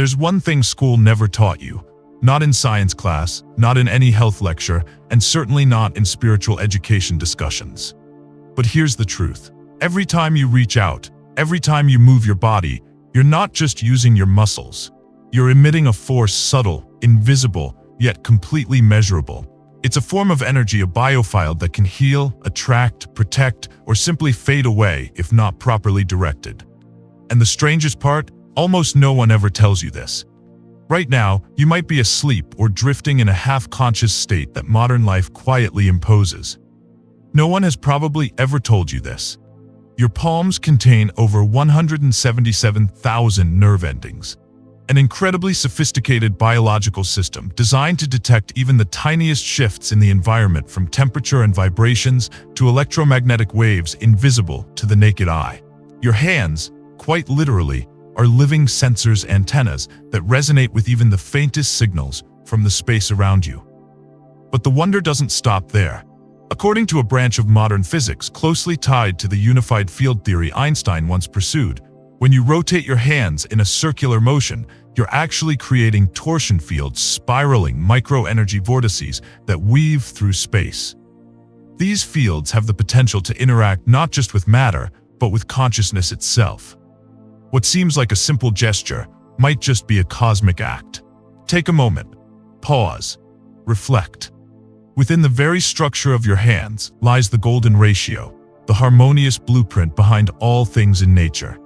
there's one thing school never taught you. Not in science class, not in any health lecture, and certainly not in spiritual education discussions. But here's the truth. Every time you reach out, every time you move your body, you're not just using your muscles. You're emitting a force subtle, invisible, yet completely measurable. It's a form of energy, a biofield that can heal, attract, protect, or simply fade away if not properly directed. And the strangest part? Almost no one ever tells you this. Right now, you might be asleep or drifting in a half-conscious state that modern life quietly imposes. No one has probably ever told you this. Your palms contain over 177,000 nerve endings, an incredibly sophisticated biological system designed to detect even the tiniest shifts in the environment, from temperature and vibrations to electromagnetic waves invisible to the naked eye. Your hands, quite literally, are living sensors, antennas that resonate with even the faintest signals from the space around you. But the wonder doesn't stop there. According to a branch of modern physics closely tied to the unified field theory Einstein once pursued, when you rotate your hands in a circular motion, you're actually creating torsion fields, spiraling micro-energy vortices that weave through space. These fields have the potential to interact not just with matter, but with consciousness itself. What seems like a simple gesture might just be a cosmic act. Take a moment, pause, reflect. Within the very structure of your hands lies the golden ratio, the harmonious blueprint behind all things in nature.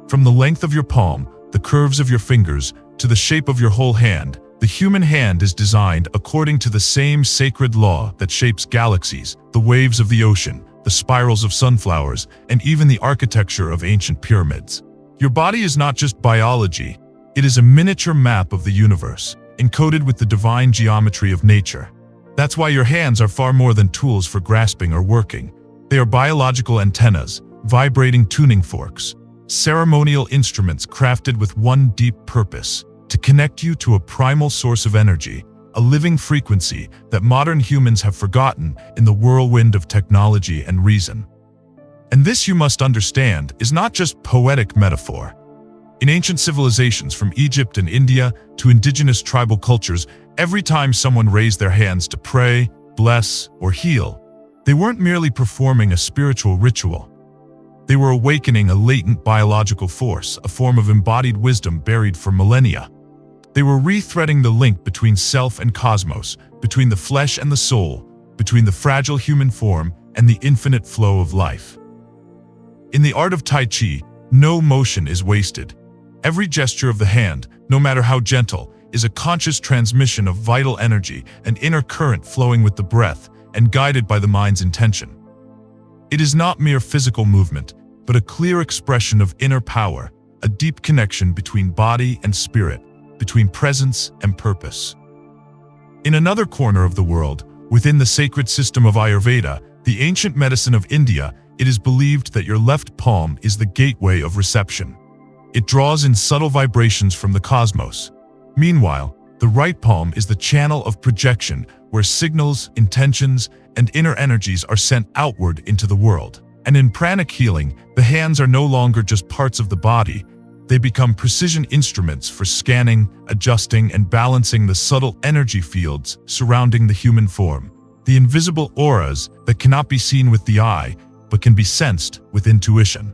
From the length of your palm, the curves of your fingers, to the shape of your whole hand, the human hand is designed according to the same sacred law that shapes galaxies, the waves of the ocean, the spirals of sunflowers, and even the architecture of ancient pyramids. Your body is not just biology, it is a miniature map of the universe, encoded with the divine geometry of nature. That's why your hands are far more than tools for grasping or working. They are biological antennas, vibrating tuning forks, ceremonial instruments crafted with one deep purpose: to connect you to a primal source of energy, a living frequency that modern humans have forgotten in the whirlwind of technology and reason. And this, you must understand, is not just poetic metaphor. In ancient civilizations from Egypt and India to indigenous tribal cultures, every time someone raised their hands to pray, bless, or heal, they weren't merely performing a spiritual ritual. They were awakening a latent biological force, a form of embodied wisdom buried for millennia. They were rethreading the link between self and cosmos, between the flesh and the soul, between the fragile human form and the infinite flow of life. In the art of Tai Chi, no motion is wasted. Every gesture of the hand, no matter how gentle, is a conscious transmission of vital energy, an inner current flowing with the breath and guided by the mind's intention. It is not mere physical movement, but a clear expression of inner power, a deep connection between body and spirit, between presence and purpose. In another corner of the world, within the sacred system of Ayurveda, the ancient medicine of India, it is believed that your left palm is the gateway of reception. It draws in subtle vibrations from the cosmos. Meanwhile, the right palm is the channel of projection, where signals, intentions, and inner energies are sent outward into the world. And in pranic healing, the hands are no longer just parts of the body. They become precision instruments for scanning, adjusting, and balancing the subtle energy fields surrounding the human form. The invisible auras that cannot be seen with the eye, but can be sensed with intuition.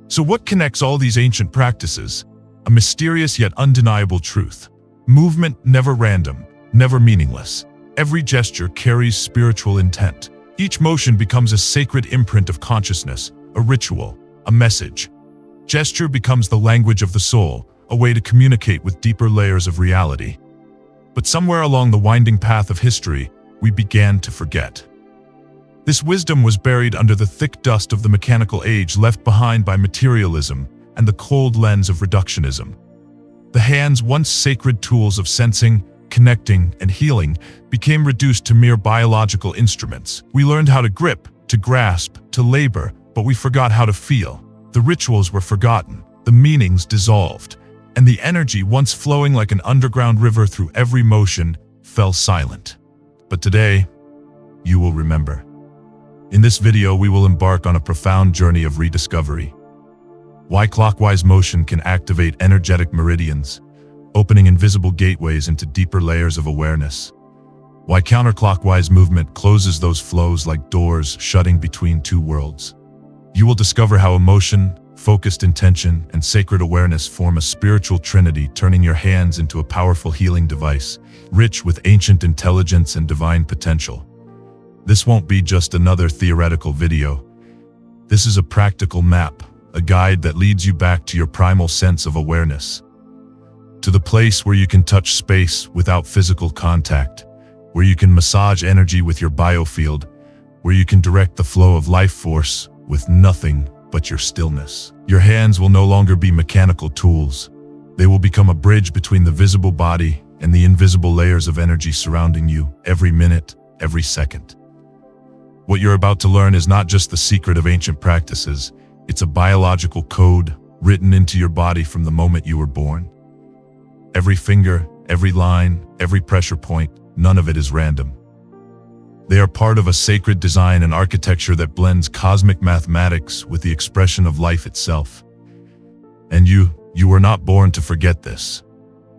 So what connects all these ancient practices? A mysterious yet undeniable truth. Movement never random, never meaningless. Every gesture carries spiritual intent. Each motion becomes a sacred imprint of consciousness, a ritual, a message. Gesture becomes the language of the soul, a way to communicate with deeper layers of reality. But somewhere along the winding path of history, we began to forget. This wisdom was buried under the thick dust of the mechanical age left behind by materialism and the cold lens of reductionism. The hands, once sacred tools of sensing, connecting, and healing, became reduced to mere biological instruments. We learned how to grip, to grasp, to labor, but we forgot how to feel. The rituals were forgotten, the meanings dissolved, and the energy, once flowing like an underground river through every motion, fell silent. But today, you will remember. In this video, we will embark on a profound journey of rediscovery. Why clockwise motion can activate energetic meridians, opening invisible gateways into deeper layers of awareness. Why counterclockwise movement closes those flows like doors shutting between two worlds. You will discover how emotion, focused intention, and sacred awareness form a spiritual trinity, turning your hands into a powerful healing device, rich with ancient intelligence and divine potential. This won't be just another theoretical video. This is a practical map, a guide that leads you back to your primal sense of awareness. To the place where you can touch space without physical contact, where you can massage energy with your biofield, where you can direct the flow of life force with nothing but your stillness. Your hands will no longer be mechanical tools. They will become a bridge between the visible body and the invisible layers of energy surrounding you every minute, every second. What you're about to learn is not just the secret of ancient practices, it's a biological code written into your body from the moment you were born. Every finger, every line, every pressure point, none of it is random. They are part of a sacred design and architecture that blends cosmic mathematics with the expression of life itself. And you were not born to forget this.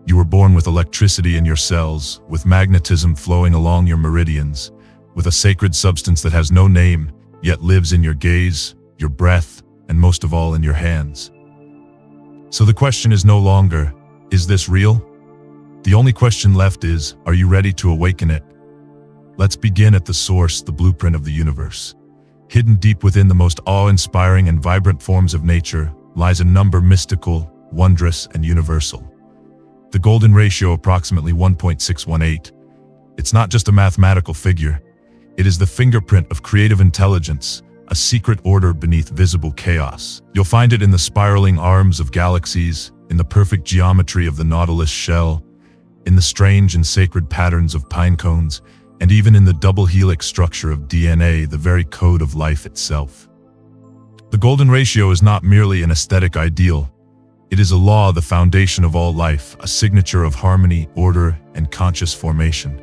You were born with electricity in your cells, with magnetism flowing along your meridians, with a sacred substance that has no name, yet lives in your gaze, your breath, and most of all in your hands. So the question is no longer, is this real? The only question left is, are you ready to awaken it? Let's begin at the source, the blueprint of the universe. Hidden deep within the most awe-inspiring and vibrant forms of nature lies a number mystical, wondrous, and universal. The golden ratio, approximately 1.618. It's not just a mathematical figure. It is the fingerprint of creative intelligence, a secret order beneath visible chaos. You'll find it in the spiraling arms of galaxies, in the perfect geometry of the nautilus shell, in the strange and sacred patterns of pine cones, and even in the double helix structure of DNA, the very code of life itself. The golden ratio is not merely an aesthetic ideal. It is a law, the foundation of all life, a signature of harmony, order, and conscious formation.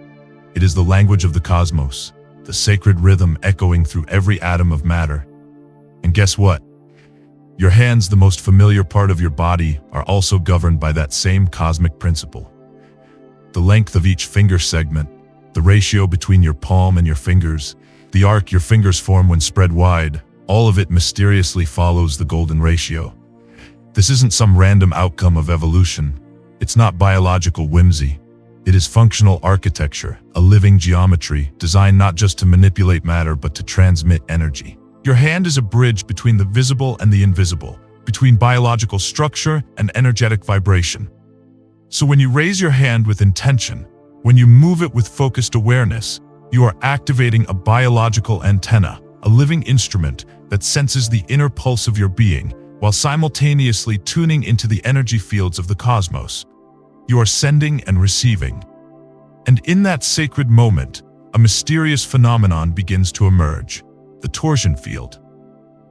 It is the language of the cosmos, the sacred rhythm echoing through every atom of matter. And guess what? Your hands, the most familiar part of your body, are also governed by that same cosmic principle. The length of each finger segment, the ratio between your palm and your fingers, the arc your fingers form when spread wide, all of it mysteriously follows the golden ratio. This isn't some random outcome of evolution. It's not biological whimsy. It is functional architecture, a living geometry designed not just to manipulate matter but to transmit energy. Your hand is a bridge between the visible and the invisible, between biological structure and energetic vibration. So when you raise your hand with intention, when you move it with focused awareness, you are activating a biological antenna, a living instrument that senses the inner pulse of your being, while simultaneously tuning into the energy fields of the cosmos. You are sending and receiving. And in that sacred moment, a mysterious phenomenon begins to emerge, the torsion field.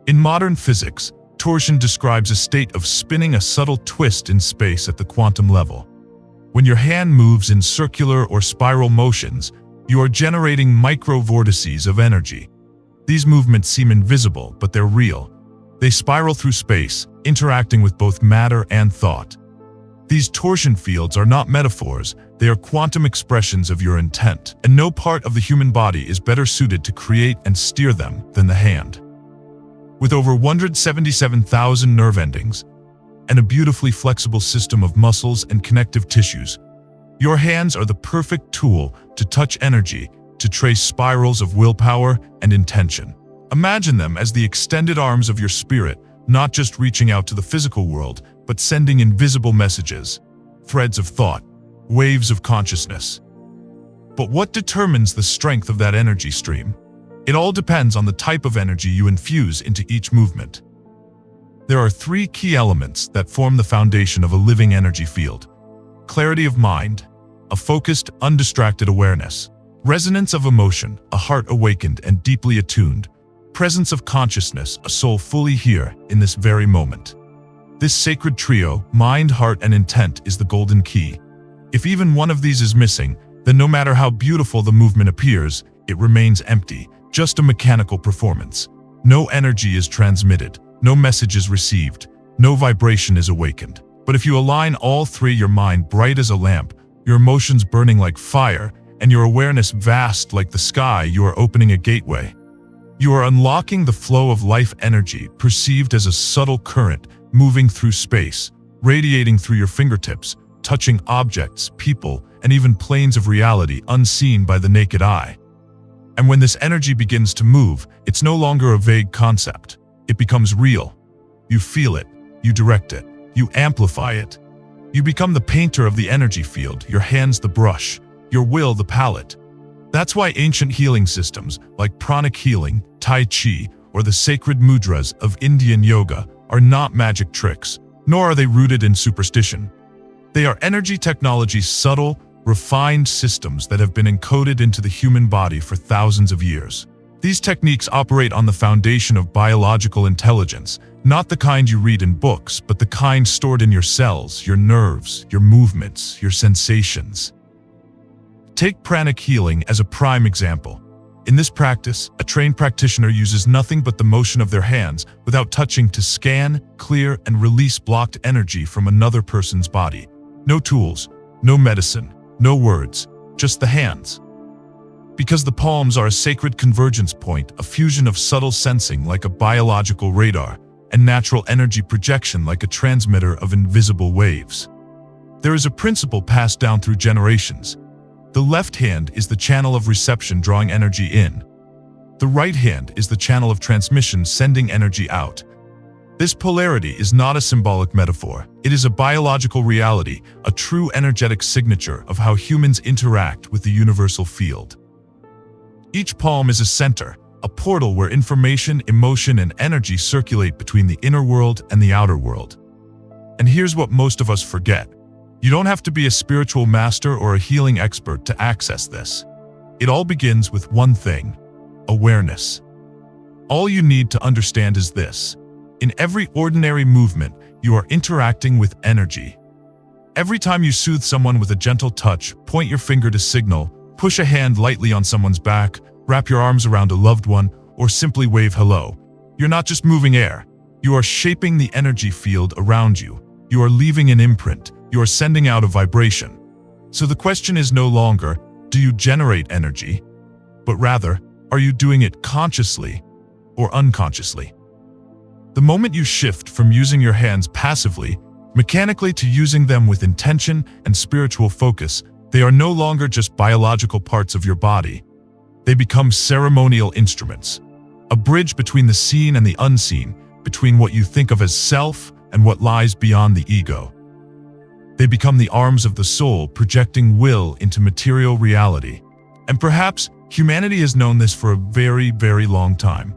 In modern physics, torsion describes a state of spinning, a subtle twist in space at the quantum level. When your hand moves in circular or spiral motions, you are generating micro-vortices of energy. These movements seem invisible, but they're real. They spiral through space, interacting with both matter and thought. These torsion fields are not metaphors, they are quantum expressions of your intent, and no part of the human body is better suited to create and steer them than the hand. With over 177,000 nerve endings, and a beautifully flexible system of muscles and connective tissues, your hands are the perfect tool to touch energy, to trace spirals of willpower and intention. Imagine them as the extended arms of your spirit, not just reaching out to the physical world, but sending invisible messages, threads of thought, waves of consciousness. But what determines the strength of that energy stream? It all depends on the type of energy you infuse into each movement. There are three key elements that form the foundation of a living energy field: clarity of mind, a focused, undistracted awareness; resonance of emotion, a heart awakened and deeply attuned; presence of consciousness, a soul fully here in this very moment. This sacred trio, mind, heart, and intent, is the golden key. If even one of these is missing, then no matter how beautiful the movement appears, it remains empty, just a mechanical performance. No energy is transmitted, no message is received, no vibration is awakened. But if you align all three, your mind bright as a lamp, your emotions burning like fire, and your awareness vast like the sky, you are opening a gateway. You are unlocking the flow of life energy, perceived as a subtle current moving through space, radiating through your fingertips, touching objects, people, and even planes of reality unseen by the naked eye. And when this energy begins to move, it's no longer a vague concept. It becomes real. You feel it, you direct it, you amplify it. You become the painter of the energy field, your hands the brush, your will the palette. That's why ancient healing systems like pranic healing, Tai Chi, or the sacred mudras of Indian yoga are not magic tricks, nor are they rooted in superstition. They are energy technology's subtle, refined systems that have been encoded into the human body for thousands of years. These techniques operate on the foundation of biological intelligence, not the kind you read in books, but the kind stored in your cells, your nerves, your movements, your sensations. Take pranic healing as a prime example. In this practice, a trained practitioner uses nothing but the motion of their hands without touching to scan, clear, and release blocked energy from another person's body. No tools, no medicine, no words, just the hands. Because the palms are a sacred convergence point, a fusion of subtle sensing like a biological radar, and natural energy projection like a transmitter of invisible waves. There is a principle passed down through generations. The left hand is the channel of reception, drawing energy in. The right hand is the channel of transmission, sending energy out. This polarity is not a symbolic metaphor. It is a biological reality, a true energetic signature of how humans interact with the universal field. Each palm is a center, a portal where information, emotion, and energy circulate between the inner world and the outer world. And here's what most of us forget. You don't have to be a spiritual master or a healing expert to access this. It all begins with one thing: awareness. All you need to understand is this: in every ordinary movement, you are interacting with energy. Every time you soothe someone with a gentle touch, point your finger to signal, push a hand lightly on someone's back, wrap your arms around a loved one, or simply wave hello, you're not just moving air. You are shaping the energy field around you. You are leaving an imprint. You are sending out a vibration. So the question is no longer, do you generate energy? But rather, are you doing it consciously or unconsciously? The moment you shift from using your hands passively, mechanically, to using them with intention and spiritual focus, they are no longer just biological parts of your body. They become ceremonial instruments, a bridge between the seen and the unseen, between what you think of as self and what lies beyond the ego. They become the arms of the soul, projecting will into material reality. And perhaps humanity has known this for a very, very long time.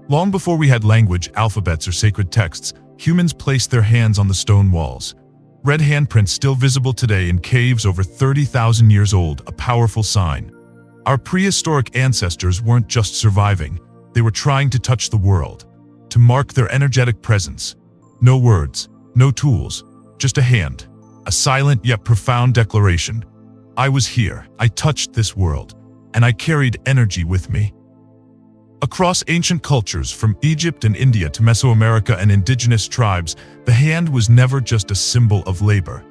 Long before we had language, alphabets, or sacred texts, humans placed their hands on the stone walls. Red handprints still visible today in caves over 30,000 years old, a powerful sign. Our prehistoric ancestors weren't just surviving, they were trying to touch the world, to mark their energetic presence. No words, no tools, just a hand. A silent yet profound declaration. I was here, I touched this world, and I carried energy with me. Across ancient cultures, from Egypt and India to Mesoamerica and indigenous tribes, the hand was never just a symbol of labor.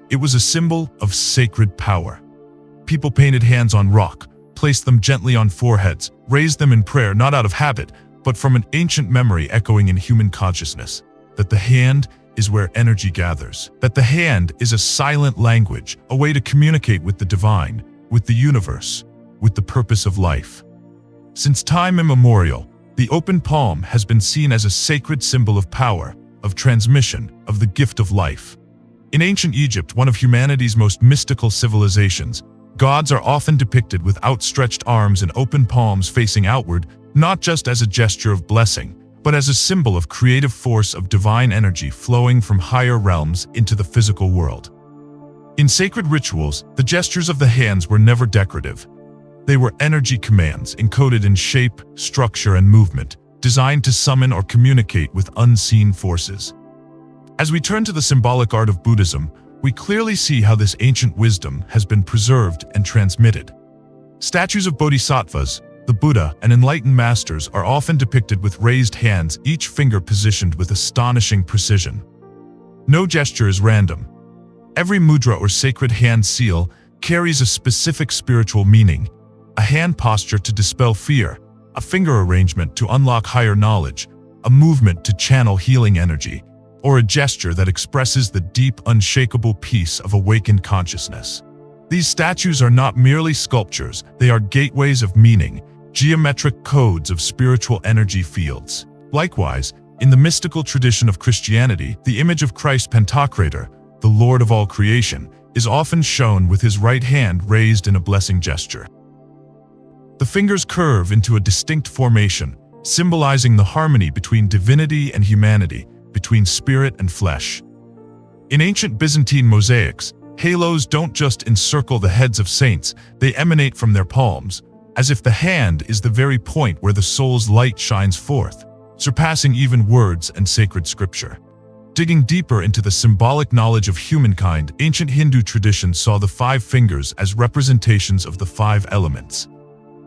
It was a symbol of sacred power. People painted hands on rock, placed them gently on foreheads, raised them in prayer, not out of habit, but from an ancient memory echoing in human consciousness, that the hand is where energy gathers, that the hand is a silent language, a way to communicate with the divine, with the universe, with the purpose of life. Since time immemorial, the open palm has been seen as a sacred symbol of power, of transmission, of the gift of life. In ancient Egypt, one of humanity's most mystical civilizations, gods are often depicted with outstretched arms and open palms facing outward, not just as a gesture of blessing, but as a symbol of creative force, of divine energy flowing from higher realms into the physical world. In sacred rituals, the gestures of the hands were never decorative. They were energy commands encoded in shape, structure, and movement, designed to summon or communicate with unseen forces. As we turn to the symbolic art of Buddhism, we clearly see how this ancient wisdom has been preserved and transmitted. Statues of bodhisattvas, the Buddha, and enlightened masters are often depicted with raised hands, each finger positioned with astonishing precision. No gesture is random. Every mudra or sacred hand seal carries a specific spiritual meaning, a hand posture to dispel fear, a finger arrangement to unlock higher knowledge, a movement to channel healing energy, or a gesture that expresses the deep, unshakable peace of awakened consciousness. These statues are not merely sculptures, they are gateways of meaning, geometric codes of spiritual energy fields. Likewise, in the mystical tradition of Christianity, the image of Christ Pantocrator, the Lord of all creation, is often shown with his right hand raised in a blessing gesture. The fingers curve into a distinct formation, symbolizing the harmony between divinity and humanity, between spirit and flesh. In ancient Byzantine mosaics, halos don't just encircle the heads of saints, they emanate from their palms, as if the hand is the very point where the soul's light shines forth, surpassing even words and sacred scripture. Digging deeper into the symbolic knowledge of humankind, ancient Hindu tradition saw the 5 fingers as representations of the 5 elements.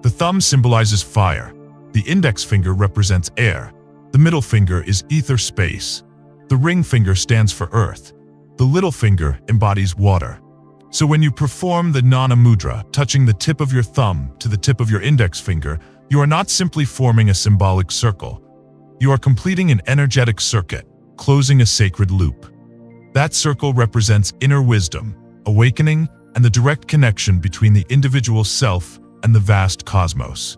The thumb symbolizes fire, the index finger represents air, the middle finger is ether space, the ring finger stands for earth, the little finger embodies water. So when you perform the Jnana Mudra, touching the tip of your thumb to the tip of your index finger, you are not simply forming a symbolic circle. You are completing an energetic circuit, closing a sacred loop. That circle represents inner wisdom, awakening, and the direct connection between the individual self and the vast cosmos.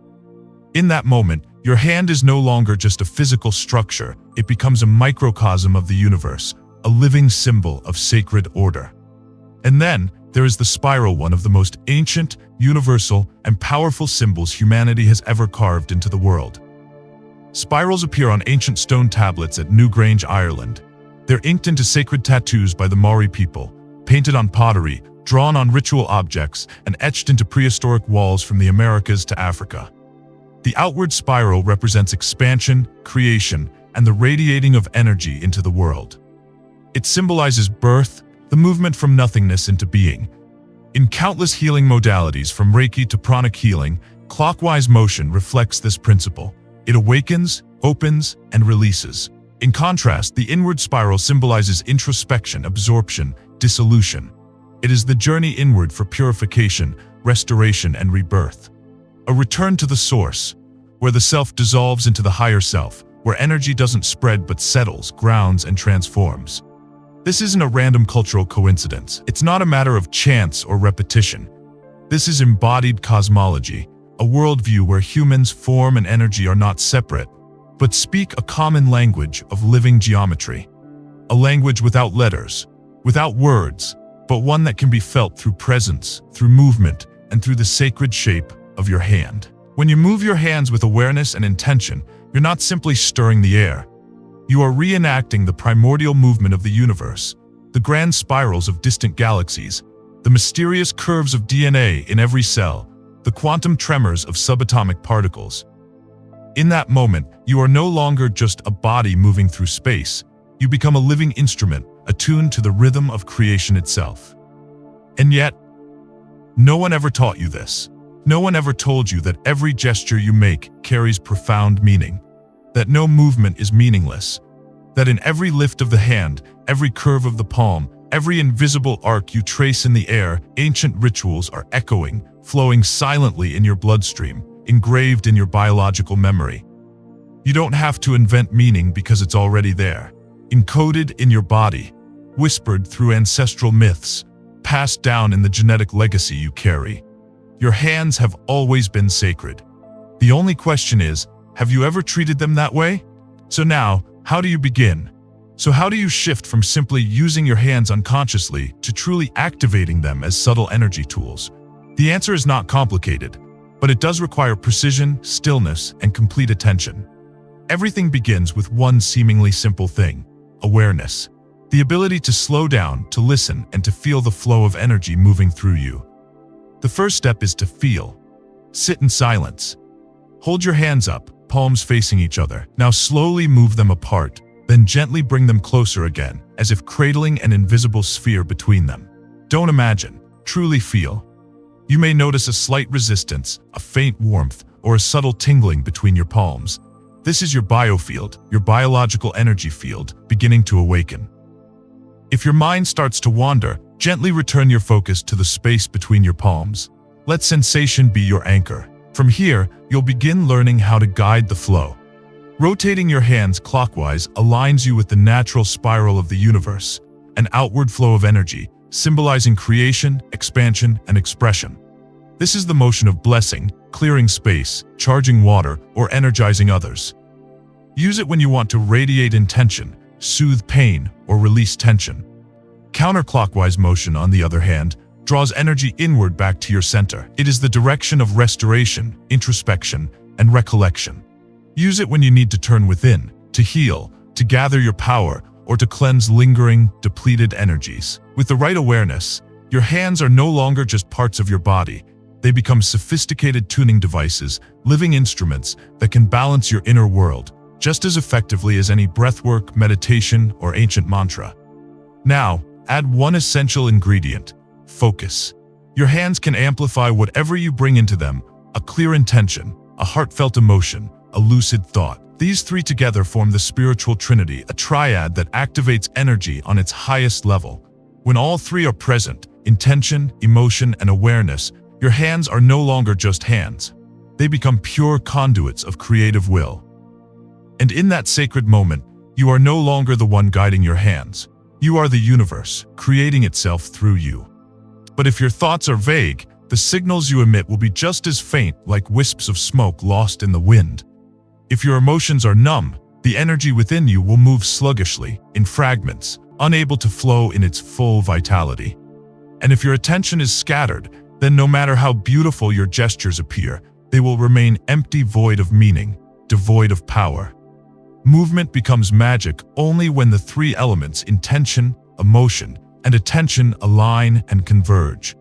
In that moment, your hand is no longer just a physical structure, it becomes a microcosm of the universe, a living symbol of sacred order. And then, there is the spiral, one of the most ancient, universal, and powerful symbols humanity has ever carved into the world. Spirals appear on ancient stone tablets at Newgrange, Ireland. They're inked into sacred tattoos by the Maori people, painted on pottery, drawn on ritual objects, and etched into prehistoric walls from the Americas to Africa. The outward spiral represents expansion, creation, and the radiating of energy into the world. It symbolizes birth, the movement from nothingness into being. In countless healing modalities from Reiki to pranic healing, clockwise motion reflects this principle. It awakens, opens, and releases. In contrast, the inward spiral symbolizes introspection, absorption, dissolution. It is the journey inward for purification, restoration, and rebirth. A return to the source, where the self dissolves into the higher self, where energy doesn't spread but settles, grounds, and transforms. This isn't a random cultural coincidence. It's not a matter of chance or repetition. This is embodied cosmology, a worldview where humans, form, and energy are not separate, but speak a common language of living geometry. A language without letters, without words, but one that can be felt through presence, through movement, and through the sacred shape of your hand. When you move your hands with awareness and intention, you're not simply stirring the air. You are reenacting the primordial movement of the universe, the grand spirals of distant galaxies, the mysterious curves of DNA in every cell, the quantum tremors of subatomic particles. In that moment, you are no longer just a body moving through space. You become a living instrument, attuned to the rhythm of creation itself. And yet, no one ever taught you this. No one ever told you that every gesture you make carries profound meaning, that no movement is meaningless, that in every lift of the hand, every curve of the palm, every invisible arc you trace in the air, ancient rituals are echoing, flowing silently in your bloodstream, engraved in your biological memory. You don't have to invent meaning because it's already there, encoded in your body, whispered through ancestral myths, passed down in the genetic legacy you carry. Your hands have always been sacred. The only question is, have you ever treated them that way? So now, how do you begin? So how do you shift from simply using your hands unconsciously to truly activating them as subtle energy tools? The answer is not complicated, but it does require precision, stillness, and complete attention. Everything begins with one seemingly simple thing: awareness. The ability to slow down, to listen, and to feel the flow of energy moving through you. The first step is to feel. Sit in silence. Hold your hands up, palms facing each other. Now slowly move them apart, then gently bring them closer again, as if cradling an invisible sphere between them. Don't imagine, truly feel. You may notice a slight resistance, a faint warmth, or a subtle tingling between your palms. This is your biofield, your biological energy field, beginning to awaken. If your mind starts to wander, gently return your focus to the space between your palms. Let sensation be your anchor. From here, you'll begin learning how to guide the flow. Rotating your hands clockwise aligns you with the natural spiral of the universe, an outward flow of energy, symbolizing creation, expansion, and expression. This is the motion of blessing, clearing space, charging water, or energizing others. Use it when you want to radiate intention, soothe pain, or release tension. Counterclockwise motion, on the other hand, draws energy inward back to your center. It is the direction of restoration, introspection, and recollection. Use it when you need to turn within, to heal, to gather your power, or to cleanse lingering, depleted energies. With the right awareness, your hands are no longer just parts of your body. They become sophisticated tuning devices, living instruments that can balance your inner world, just as effectively as any breathwork, meditation, or ancient mantra. Now, add one essential ingredient: focus. Your hands can amplify whatever you bring into them: a clear intention, a heartfelt emotion, a lucid thought. These three together form the spiritual trinity, a triad that activates energy on its highest level. When all three are present, intention, emotion, and awareness, your hands are no longer just hands. They become pure conduits of creative will. And in that sacred moment, you are no longer the one guiding your hands. You are the universe, creating itself through you. But if your thoughts are vague, the signals you emit will be just as faint, like wisps of smoke lost in the wind. If your emotions are numb, the energy within you will move sluggishly, in fragments, unable to flow in its full vitality. And if your attention is scattered, then no matter how beautiful your gestures appear, they will remain empty, void of meaning, devoid of power. Movement becomes magic only when the three elements, intention, emotion, and attention, align and converge.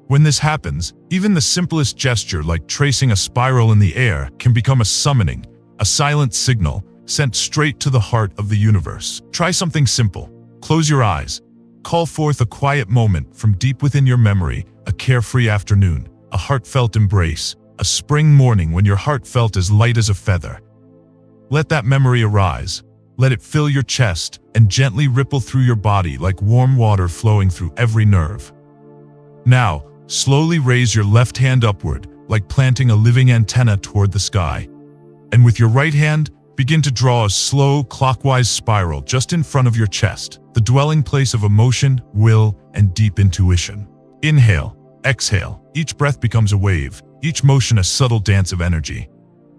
When this happens, even the simplest gesture, like tracing a spiral in the air, can become a summoning, a silent signal sent straight to the heart of the universe. Try something simple. Close your eyes. Call forth a quiet moment from deep within your memory, a carefree afternoon, a heartfelt embrace, a spring morning when your heart felt as light as a feather. Let that memory arise. Let it fill your chest and gently ripple through your body like warm water flowing through every nerve. Now, slowly raise your left hand upward, like planting a living antenna toward the sky. And with your right hand, begin to draw a slow, clockwise spiral just in front of your chest, the dwelling place of emotion, will, and deep intuition. Inhale, exhale. Each breath becomes a wave, each motion a subtle dance of energy.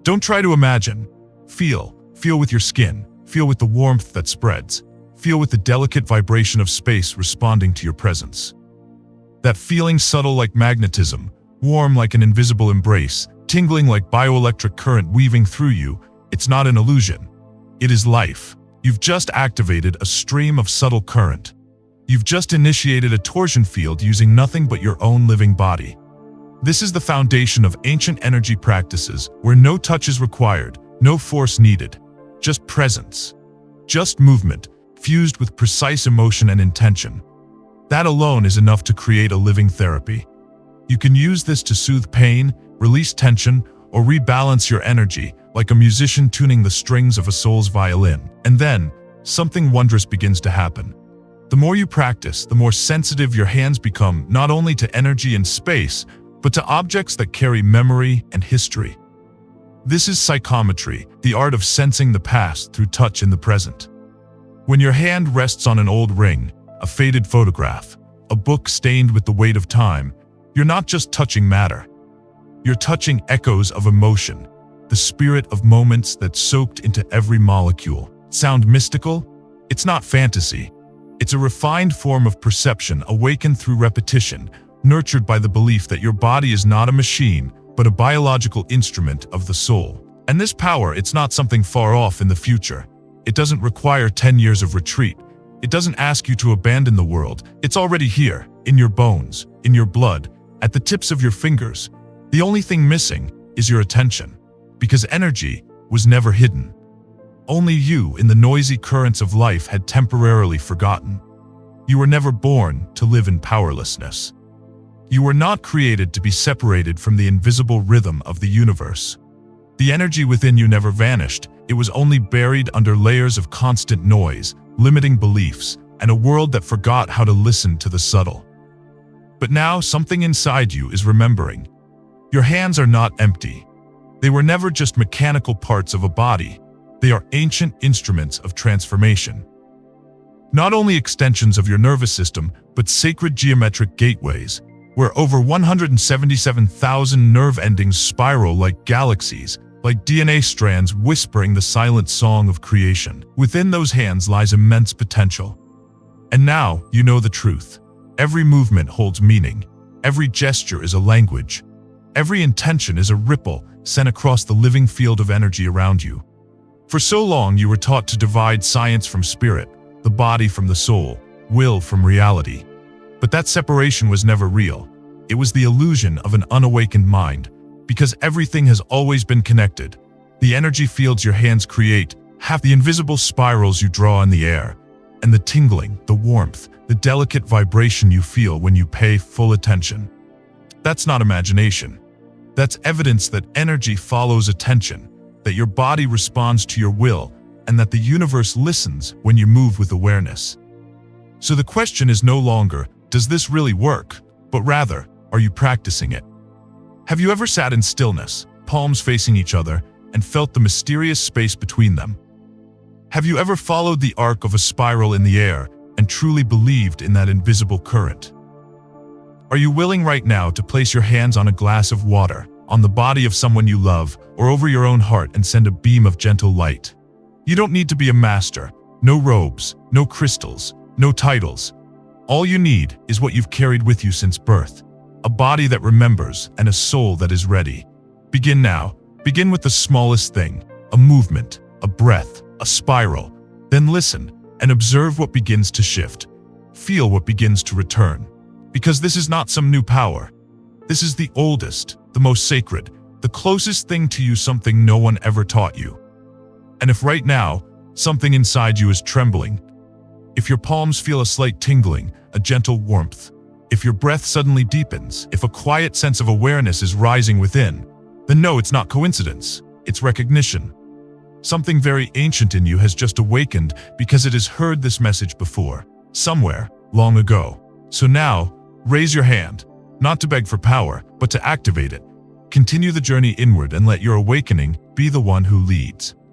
Don't try to imagine. Feel. Feel with your skin. Feel with the warmth that spreads. Feel with the delicate vibration of space responding to your presence. That feeling, subtle like magnetism, warm like an invisible embrace, tingling like bioelectric current weaving through you, it's not an illusion. It is life. You've just activated a stream of subtle current. You've just initiated a torsion field using nothing but your own living body. This is the foundation of ancient energy practices where no touch is required, no force needed, just presence, just movement, fused with precise emotion and intention. That alone is enough to create a living therapy. You can use this to soothe pain, release tension, or rebalance your energy, like a musician tuning the strings of a soul's violin. And then, something wondrous begins to happen. The more you practice, the more sensitive your hands become, not only to energy and space, but to objects that carry memory and history. This is psychometry, the art of sensing the past through touch in the present. When your hand rests on an old ring, a faded photograph, a book stained with the weight of time, you're not just touching matter. You're touching echoes of emotion, the spirit of moments that soaked into every molecule. Sound mystical? It's not fantasy. It's a refined form of perception awakened through repetition, nurtured by the belief that your body is not a machine, but a biological instrument of the soul. And this power, it's not something far off in the future. It doesn't require 10 years of retreat. It doesn't ask you to abandon the world. It's already here, in your bones, in your blood, at the tips of your fingers. The only thing missing is your attention, because energy was never hidden. Only you, in the noisy currents of life, had temporarily forgotten. You were never born to live in powerlessness. You were not created to be separated from the invisible rhythm of the universe. The energy within you never vanished. It was only buried under layers of constant noise, limiting beliefs, and a world that forgot how to listen to the subtle. But now something inside you is remembering. Your hands are not empty. They were never just mechanical parts of a body. They are ancient instruments of transformation. Not only extensions of your nervous system, but sacred geometric gateways, where over 177,000 nerve endings spiral like galaxies, like DNA strands whispering the silent song of creation. Within those hands lies immense potential. And now you know the truth. Every movement holds meaning. Every gesture is a language. Every intention is a ripple sent across the living field of energy around you. For so long you were taught to divide science from spirit, the body from the soul, will from reality. But that separation was never real. It was the illusion of an unawakened mind, because everything has always been connected. The energy fields your hands create, half the invisible spirals you draw in the air, and the tingling, the warmth, the delicate vibration you feel when you pay full attention. That's not imagination. That's evidence that energy follows attention, that your body responds to your will, and that the universe listens when you move with awareness. So the question is no longer, does this really work? But rather, are you practicing it? Have you ever sat in stillness, palms facing each other, and felt the mysterious space between them? Have you ever followed the arc of a spiral in the air and truly believed in that invisible current? Are you willing right now to place your hands on a glass of water, on the body of someone you love, or over your own heart and send a beam of gentle light? You don't need to be a master. No robes, no crystals, no titles. All you need is what you've carried with you since birth. A body that remembers and a soul that is ready. Begin now. Begin with the smallest thing, a movement, a breath, a spiral. Then listen and observe what begins to shift. Feel what begins to return. Because this is not some new power. This is the oldest, the most sacred, the closest thing to you, something no one ever taught you. And if right now, something inside you is trembling, if your palms feel a slight tingling, a gentle warmth, if your breath suddenly deepens, if a quiet sense of awareness is rising within, then know it's not coincidence, it's recognition. Something very ancient in you has just awakened because it has heard this message before, somewhere, long ago. So now, raise your hand, not to beg for power, but to activate it. Continue the journey inward and let your awakening be the one who leads.